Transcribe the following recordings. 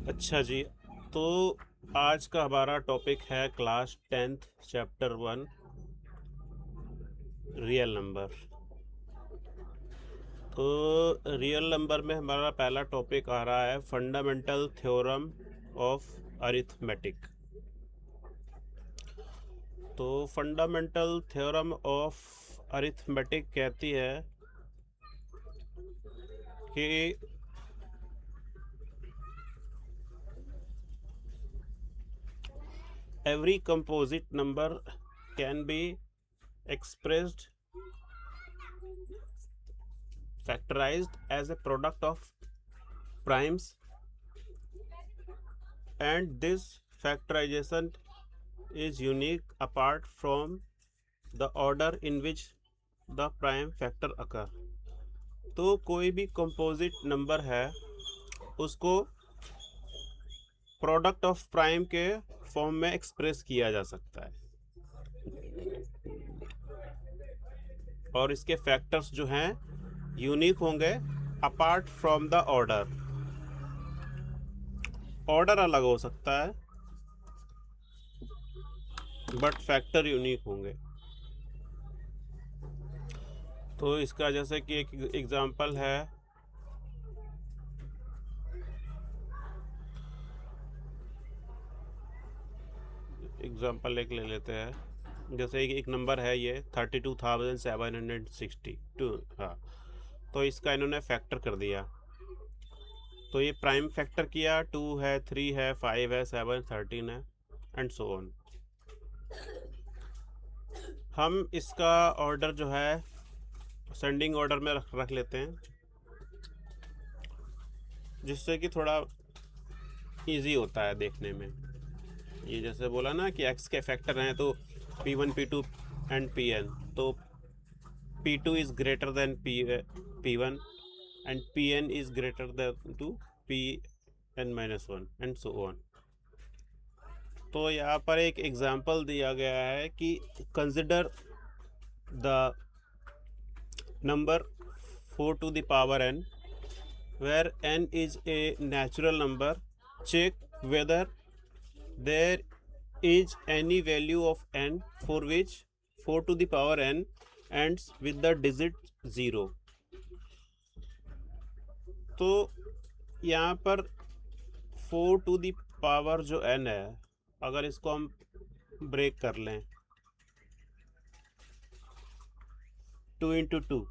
अच्छा जी। तो आज का हमारा टॉपिक है class 10th chapter 1 real number. तो रियल नंबर में हमारा पहला टॉपिक आ रहा है फंडामेंटल थ्योरम ऑफ अरिथमेटिक। तो फंडामेंटल थ्योरम ऑफ अरिथमेटिक कहती है कि every composite number can be expressed factorized as a product of primes, and this factorization is unique apart from the order in which the prime factor occur। तो कोई भी composite number है उसको product of prime के form में express किया जा सकता है, और इसके फैक्टर्स जो हैं यूनिक होंगे apart from the order. Order अलग हो सकता है बट फैक्टर यूनिक होंगे। तो इसका जैसे कि एक एग्जांपल है, एग्जांपल एक ले लेते हैं। जैसे एक नंबर है ये 32,762। हाँ, तो इसका इन्होंने फैक्टर कर दिया। तो ये प्राइम फैक्टर किया, 2 है, 3 है, 5 है, 7, 13 है, एंड सो ऑन। हम इसका ऑर्डर जो है सेंडिंग ऑर्डर में रख लेते हैं, जिससे कि थोड़ा इजी होता है देखने में। ये जैसे बोला ना कि एक्स के फैक्टर हैं, तो P1 P2 एंड Pn, तो P2 is greater than P1 and Pn is greater than two Pn-1 and so on. तो यहाँ पर एक एग्जांपल दिया गया है कि consider the number 4 to the power n, where n is a natural number. Check whether there is any value of n for which 4 to the power n ends with the digit 0। तो यहाँ पर 4 to the power जो n है, अगर इसको हम break कर लें 2 into 2,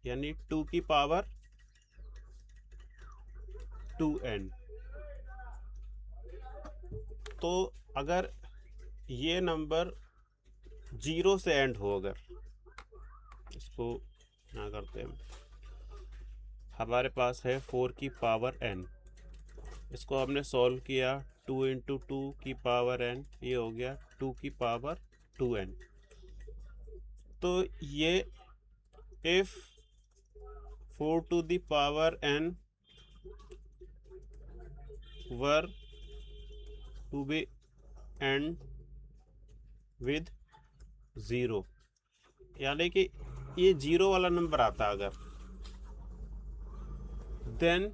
यानी 2 की पावर 2n। तो अगर ये नंबर 0 से एंड हो, अगर इसको क्या करते हैं, हमारे पास है 4 की पावर n, इसको हमने सॉल्व किया, 2 इंटू 2 की पावर n, ये हो गया 2 की पावर 2n। तो ये if 4 to the power n were to be end with 0, यानी कि ये 0 वाला नंबर आता अगर, then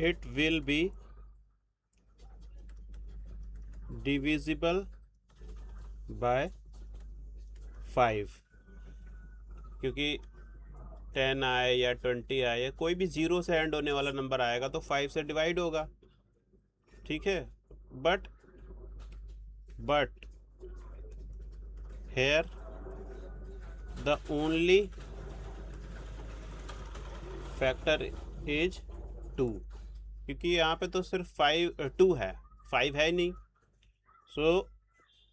it will be divisible by 5। क्योंकि 10 आए या 20 आए, कोई भी 0 से एंड होने वाला नंबर आएगा तो 5 से डिवाइड होगा, ठीक है। But here the only factor is 2, क्योंकि यहाँ पे तो सिर्फ 2 है, 5 है ही नहीं।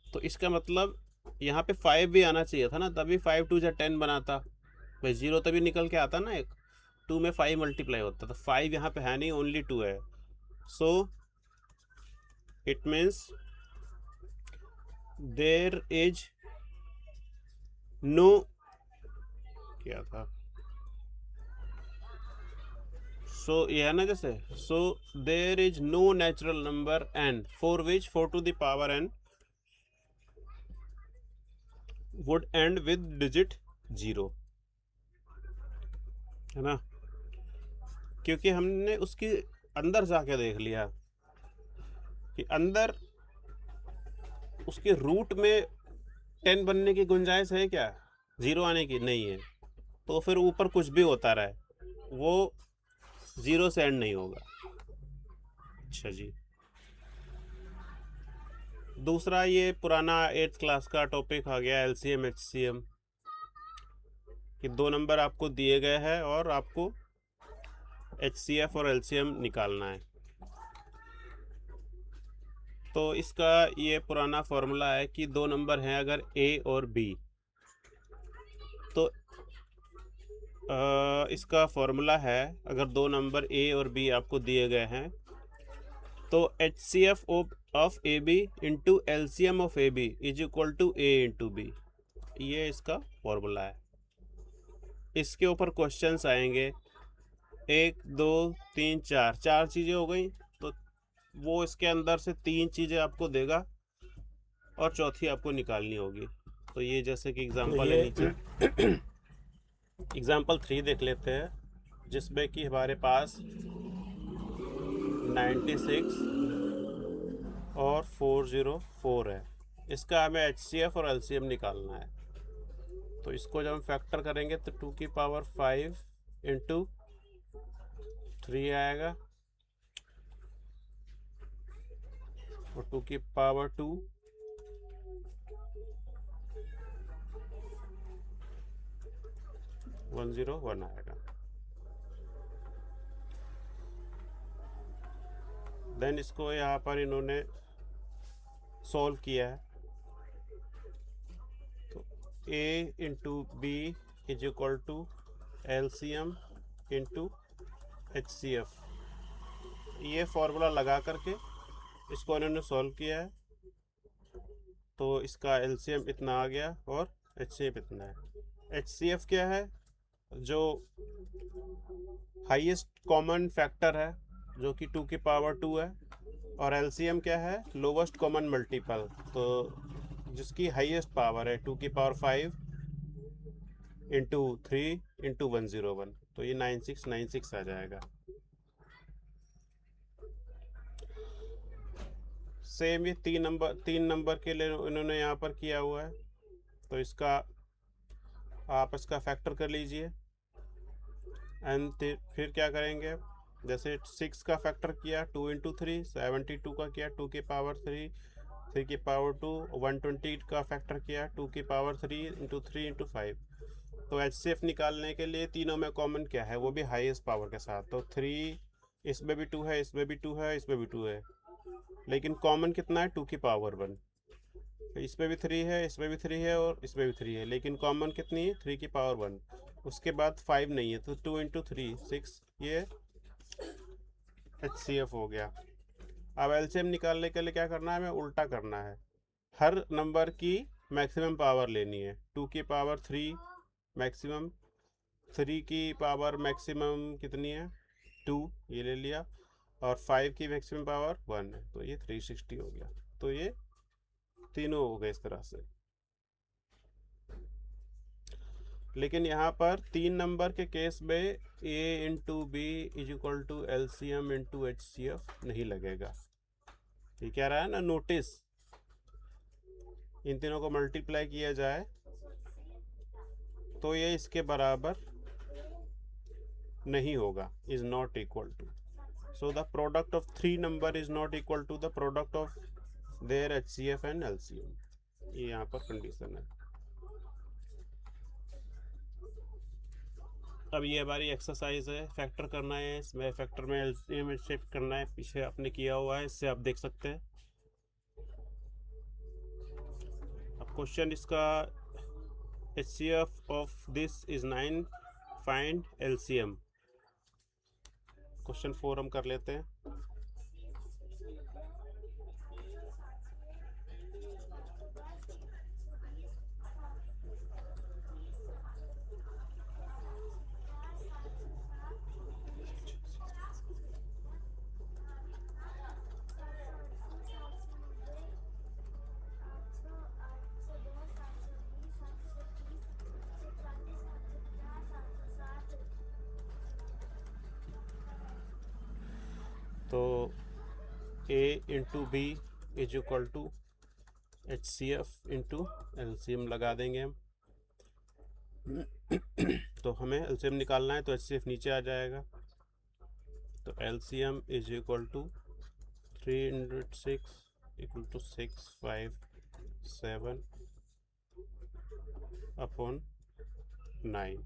तो इसका मतलब यहाँ पे 5 भी आना चाहिए था ना, तभी 5 2 10 बनाता भाई। 0 तभी निकल के आता ना, एक 2 में 5 मल्टीप्लाई होता, तो 5 यहाँ पे है नहीं, ओनली 2 है। So it means there is no, क्या था, सो ये है ना जैसे, so there is no natural number n for which 4 to the power n would end with digit 0, है ना। क्योंकि हमने उसकी अंदर जाके देख लिया कि अंदर उसके रूट में 10 बनने की गुंजाइश है क्या, 0 आने की नहीं है। तो फिर ऊपर कुछ भी होता रहे वो 0 से एंड नहीं होगा। अच्छा जी, दूसरा ये पुराना 8th क्लास का टॉपिक आ गया एलसीएम एचसीएम, कि 2 नंबर आपको दिए गए हैं और आपको एचसीएफ और एलसीएम निकालना है। तो इसका ये पुराना फॉर्मूला है कि 2 नंबर हैं अगर ए और बी, तो इसका फॉर्मूला है अगर 2 नंबर ए और बी आपको दिए गए हैं तो H C F of A B into L C M of A B is equal to A into B. ये इसका फॉर्मूला है। इसके ऊपर क्वेश्चंस आएंगे 1 2 3 4, 4 चीज़ें हो गई, तो वो इसके अंदर से 3 चीज़ें आपको देगा और चौथी आपको निकालनी होगी। तो ये जैसे कि एग्जांपल है नीचे एग्जांपल 3 देख लेते हैं, जिसमें कि हमारे पास 96 और 404 है। इसका हमें HCF और LCM निकालना है। तो इसको जब हम फैक्टर करेंगे तो 2 की पावर 5 इंटू 3 आएगा और 2 की पावर 2 101 आएगा। देन इसको यहाँ पर इन्होंने सॉल्व किया है, तो A into B is equal to LCM into HCF। ये फॉर्मूला लगा करके इसको इन्होंने सॉल्व किया है, तो इसका LCM इतना आ गया और HCF इतना है। HCF क्या है, जो हाईएस्ट कॉमन फैक्टर है जो कि 2 की पावर 2 है, और LCM क्या है, लोवेस्ट कॉमन मल्टीपल, तो जिसकी हाईएस्ट पावर है 2 की पावर 5 इंटू 3 इंटू 101, तो ये 9696 आ जाएगा। सेम ये 3 नंबर के लिए इन्होंने यहाँ पर किया हुआ है, तो इसका आप इसका फैक्टर कर लीजिए। एंड फिर क्या करेंगे, जैसे 6 का फैक्टर किया 2 इंटू 3, 72 का किया 2 की पावर 3, 3 की पावर 2, 120 का फैक्टर किया 2 की पावर 3 इंटू 3 इंटू 5। तो HCF निकालने के लिए तीनों में कॉमन क्या है, वो भी हाईएस्ट पावर के साथ। तो 3 इसमें भी 2 है, इसमें भी 2 है, इसमें भी 2 है, लेकिन कॉमन कितना है 2 की पावर 1। इसमें भी 3 है, इसमें भी 3 है और इसमें भी 3 है, लेकिन कॉमन कितनी है 3 की पावर 1। उसके बाद 5 नहीं है, तो 2 इंटू 3 6, ये HCF हो गया। अब LCM निकालने के लिए क्या करना है, हमें उल्टा करना है, हर नंबर की मैक्सिमम पावर लेनी है। 2 की पावर 3 मैक्सिमम, 3 की पावर मैक्सिमम कितनी है 2, ये ले लिया, और 5 की मैक्सिमम पावर 1 है, तो ये 360 हो गया। तो ये तीनों हो गए इस तरह से। लेकिन यहाँ पर 3 नंबर के केस में A into B is equal to LCM into HCF नहीं लगेगा। ये क्या रहा है ना, नोटिस इन तीनों को मल्टीप्लाई किया जाए तो ये इसके बराबर नहीं होगा, is not equal to. So the product of 3 number is not equal to the product of their HCF and LCM। ये यहाँ पर कंडीशन है। अब ये हमारी एक्सरसाइज है, फैक्टर करना है, इसमें फैक्टर में LCM शिफ्ट करना है, पीछे आपने किया हुआ है, इससे आप देख सकते हैं। अब क्वेश्चन इसका HCF of this is 9, find LCM। Question 4 हम कर लेते हैं। तो A into B is equal to H C F into LCM लगा देंगे हम। तो हमें एलसीएम निकालना है, तो एच सी एफ नीचे आ जाएगा। तो LCM is equal to 306 equal to 657 upon 9।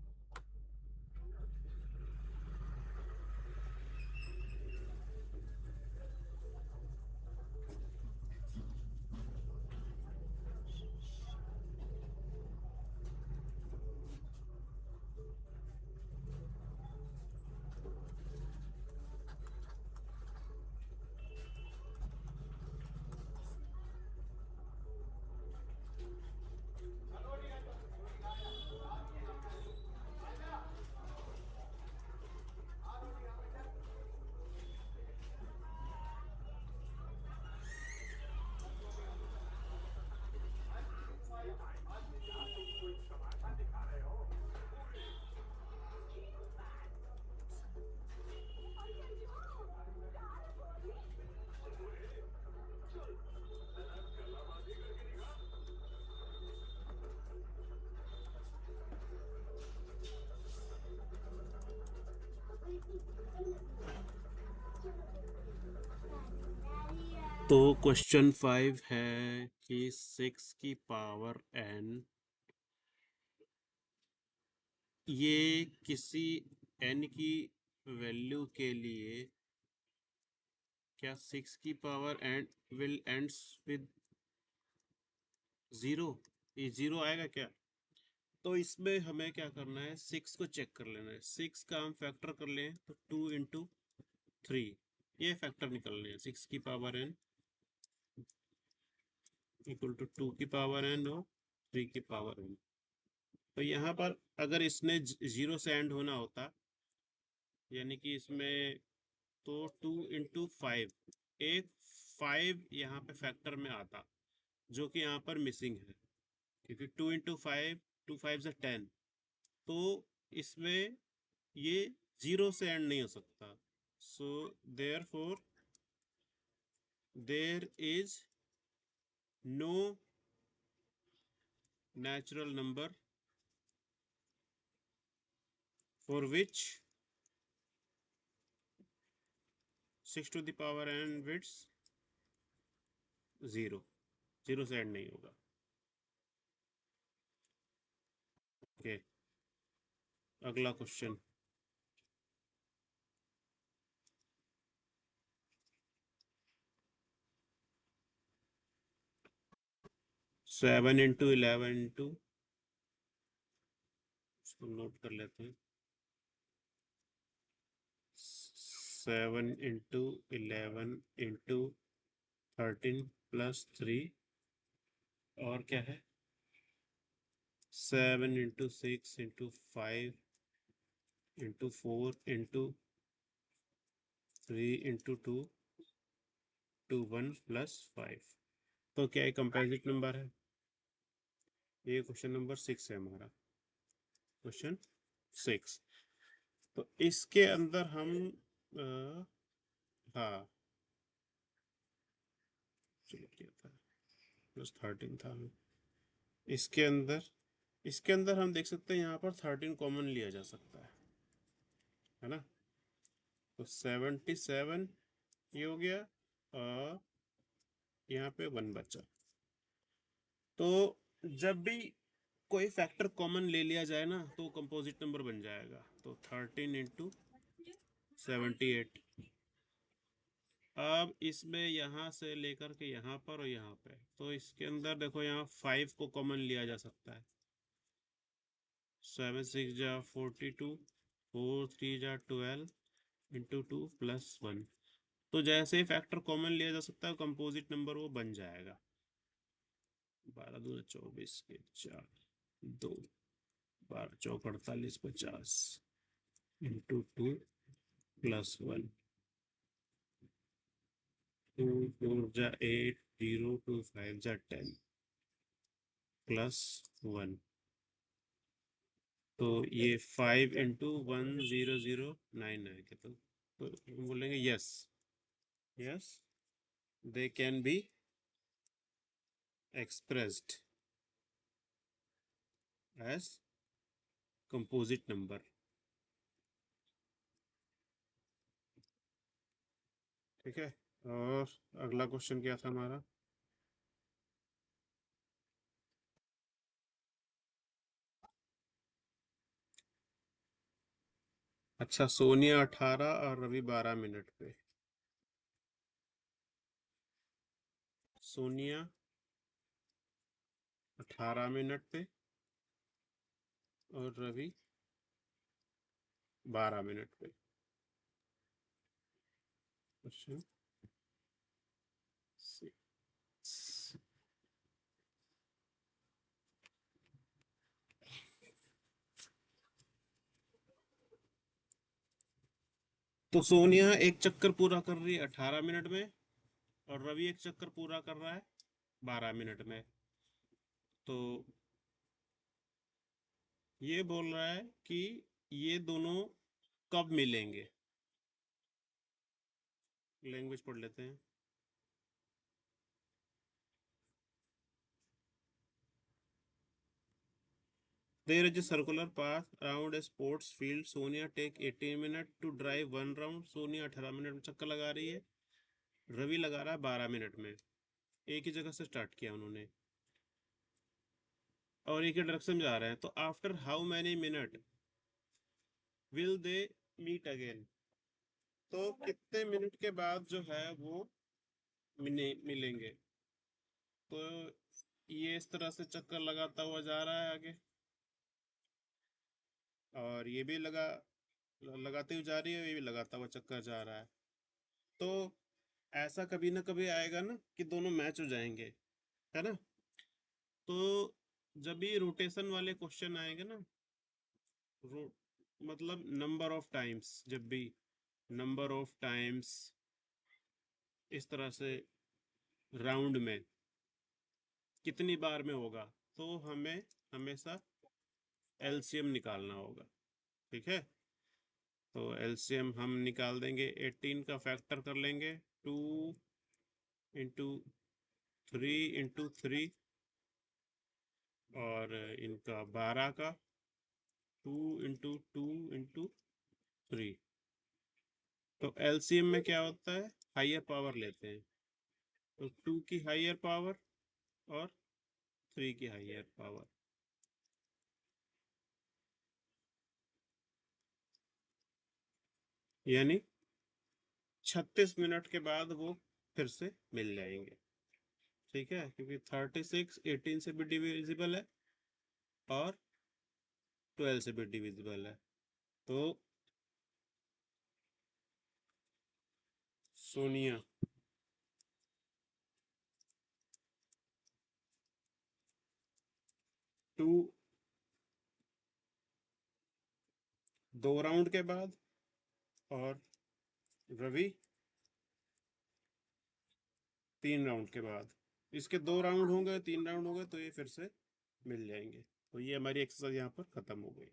तो क्वेश्चन 5 है कि 6 की पावर n, ये किसी n की वैल्यू के लिए क्या 6 की power n will ends with 0? ये 0 आएगा क्या? तो इसमें हमें क्या करना है, 6 को चेक कर लेना है। 6 का हम फैक्टर कर लें तो 2 इंटू 3, ये फैक्टर निकलने हैं। 6 की पावर n इक्वल टू 2 की पावर n और 3 की पावर n। तो यहाँ पर अगर इसने 0 से एंड होना होता, यानी कि इसमें, तो 2 इंटू 5, एक 5 यहाँ पे फैक्टर में आता, जो कि यहाँ पर मिसिंग है, क्योंकि 2 इंटू 5, 2 5 से 10। तो इसमें ये 0 से एंड नहीं हो सकता। So therefore there is no natural number for which 6 to the power n bits 0 से एंड नहीं होगा। ओके, अगला क्वेश्चन। सेवन इंटू 11 इंटू, इसको नोट कर लेते हैं। 7 इंटू 11 इंटू 13 प्लस 3, और क्या है 7 into 6 into 5 into 4 into 3 into 2, 1 plus 5। तो क्या एक कंपोजिट नंबर है? ये क्वेश्चन नंबर 6 है हमारा, क्वेश्चन 6। तो इसके अंदर हम हाँ, चलो किया था, प्लस 13 था। इसके अंदर हम देख सकते हैं यहाँ पर 13 कॉमन लिया जा सकता है ना। तो 77 ये हो गया, और यहाँ पे 1 बचा। तो जब भी कोई फैक्टर कॉमन ले लिया जाए ना, तो कंपोजिट नंबर बन जाएगा। तो 13 इंटू 78। अब इसमें यहाँ से लेकर के यहाँ पर और यहाँ पे, तो इसके अंदर देखो यहाँ 5 को कॉमन लिया जा सकता है। 7 6 जा 42, 4 3 जा 12 इंटू 2 प्लस 1। तो जैसे ही फैक्टर कॉमन लिया जा सकता है, कंपोजिट नंबर वो बन जाएगा। 12 दूना 24 के 4, 2 12 चौक 48 50 इंटू 2 प्लस 1, 2 4 जा 8, 0 2 5 जा 10 प्लस 1। तो ये 5 इंटू 1009 है क्या? तो बोलेंगे yes, yes, they can be expressed as composite number। ठीक है, और अगला क्वेश्चन क्या था हमारा? अच्छा, सोनिया 18 और रवि 12 मिनट पे। सोनिया 18 मिनट पे और रवि 12 मिनट पे। क्वेश्चन 6। तो सोनिया एक चक्कर पूरा कर रही है 18 मिनट में, और रवि एक चक्कर पूरा कर रहा है 12 मिनट में। तो ये बोल रहा है कि ये दोनों कब मिलेंगे। लैंग्वेज पढ़ लेते हैं। There is a circular path around a sports field. Sonia take 18 minutes to drive one round. Sonia 18 minute में चक्कर लगा रही है, रवि लगा रहा है 12 मिनट में। एक ही जगह से स्टार्ट किया उन्होंने और एक ही डायरेक्शन में जा रहे हैं। तो after how many minute will they meet again? तो कितने मिनट के बाद जो है वो मिलेंगे? तो ये इस तरह से चक्कर लगाता हुआ जा रहा है आगे, और ये भी लगाते हुए जा रही है, ये भी लगाता हुआ चक्कर जा रहा है। तो ऐसा कभी ना कभी आएगा ना कि दोनों मैच हो जाएंगे, है ना? तो जब भी रोटेशन वाले क्वेश्चन आएंगे ना, रो मतलब नंबर ऑफ टाइम्स, जब भी नंबर ऑफ टाइम्स इस तरह से राउंड में कितनी बार में होगा, तो हमें हमेशा एलसीएम निकालना होगा। ठीक है, तो एलसीएम हम निकाल देंगे। 18 का फैक्टर कर लेंगे, 2 × 3 × 3, और इनका 12 का 2 × 2 × 3। तो एलसीएम में क्या होता है, हायर पावर लेते हैं। तो 2 की हायर पावर और 3 की हायर पावर, यानी 36 मिनट के बाद वो फिर से मिल जाएंगे। ठीक है, क्योंकि 36 18 से भी डिविजिबल है और 12 से भी डिविजिबल है। तो सोनिया 2 2 राउंड के बाद और रवि 3 राउंड के बाद। इसके 2 राउंड होंगे, 3 राउंड होंगे, तो ये फिर से मिल जाएंगे। तो ये हमारी एक्सरसाइज यहाँ पर खत्म हो गई।